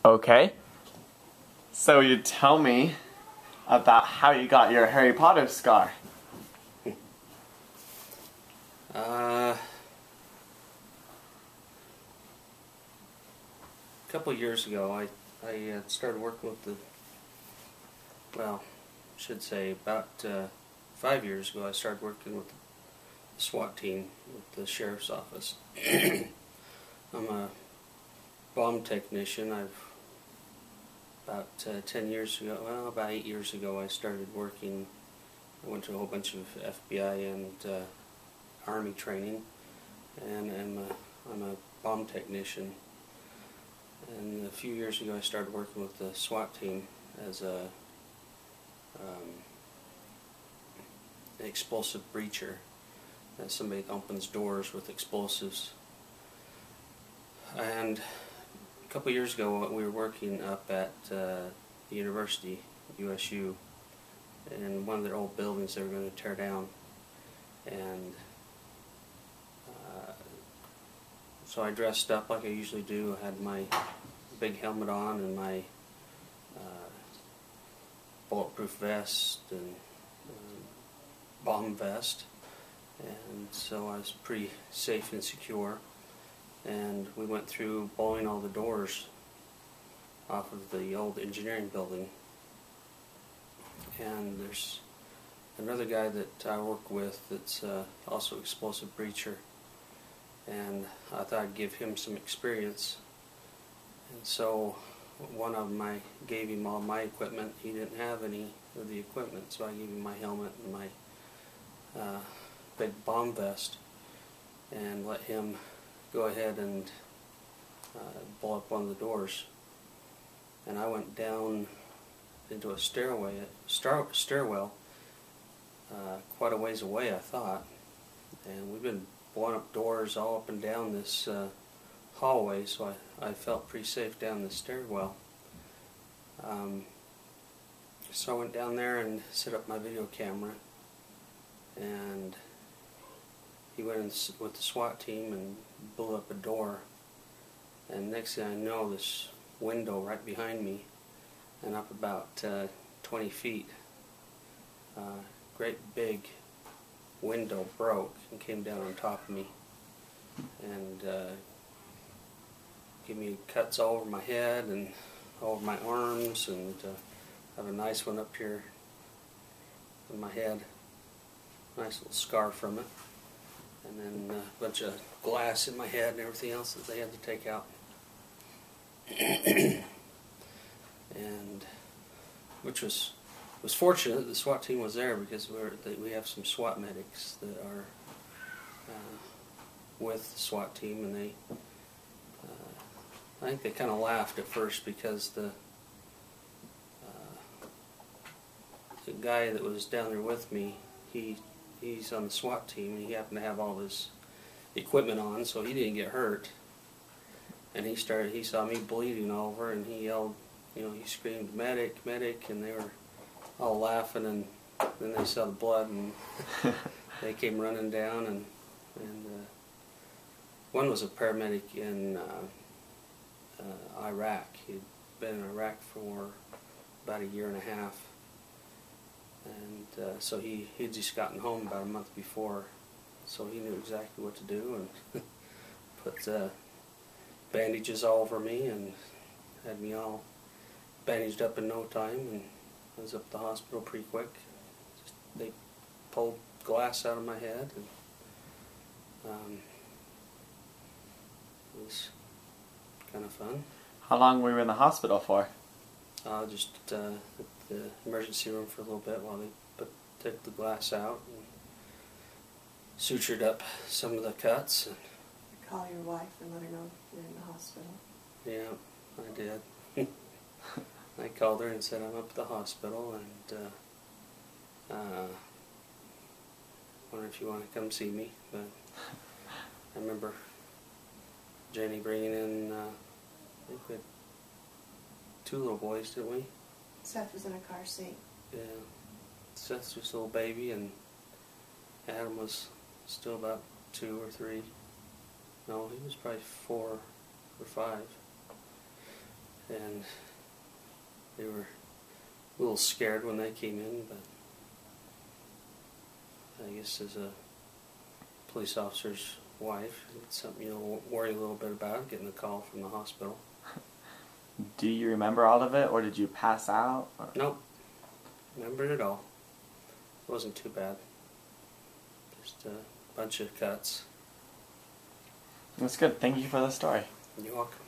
Okay. So you tell me about how you got your Harry Potter scar. A couple of years ago, I started working with I should say about 5 years ago, I started working with the SWAT team with the sheriff's office. I'm a bomb technician. About 10 years ago, about 8 years ago, I started working. I went to a whole bunch of FBI and Army training, and I'm a bomb technician. And a few years ago, I started working with the SWAT team as an explosive breacher, as somebody that opens doors with explosives. And a couple of years ago, we were working up at the university, USU, in one of their old buildings they were going to tear down. And so I dressed up like I usually do. I had my big helmet on and my bulletproof vest and bomb vest, and so I was pretty safe and secure. And we went through blowing all the doors off of the old engineering building. And there's another guy that I work with that's also explosive breacher, and I thought I'd give him some experience. And so one of them, I gave him all my equipment. He didn't have any of the equipment, so I gave him my helmet and my big bomb vest and let him go ahead and blow up one of the doors. And I went down into a stairwell quite a ways away, I thought. And we've been blowing up doors all up and down this hallway, so I felt pretty safe down the stairwell. So I went down there and set up my video camera, and he went in with the SWAT team and blew up a door. And next thing I know, this window right behind me and up about 20 feet, great big window broke and came down on top of me and gave me cuts all over my head and all over my arms, and I have a nice one up here on my head, nice little scar from it, and then a bunch of glass in my head and everything else that they had to take out. And which was fortunate the SWAT team was there, because we have some SWAT medics that are with the SWAT team, and they I think they kind of laughed at first because the guy that was down there with me, he's on the SWAT team, and he happened to have all his equipment on, so he didn't get hurt. And he saw me bleeding over, and he yelled, he screamed, "Medic, medic," and they were all laughing, and then they saw the blood, and they came running down, and one was a paramedic in Iraq. He'd been in Iraq for about a year and a half, and so he'd just gotten home about a month before, so he knew exactly what to do, and put bandages all over me and had me all bandaged up in no time, and I was up at the hospital pretty quick. They pulled glass out of my head, and it was kind of fun. How long were you in the hospital for? Just at the emergency room for a little bit while they took the glass out and sutured up some of the cuts. And call your wife and let her know you're in the hospital. yeah, I did. I called her and said I'm up at the hospital, and wonder if you want to come see me. But I remember Jenny bringing in, I think we had 2 little boys, didn't we? Seth was in a car seat. Yeah. Seth's just a little baby, and Adam was still about 2 or 3. No, he was probably 4 or 5. and they were a little scared when they came in, but I guess as a police officer's wife, it's something you'll worry a little bit about, getting a call from the hospital. Do you remember all of it, or did you pass out? Or? Nope. Remembered it all. It wasn't too bad. Just a bunch of cuts. That's good. Thank you for the story. You're welcome.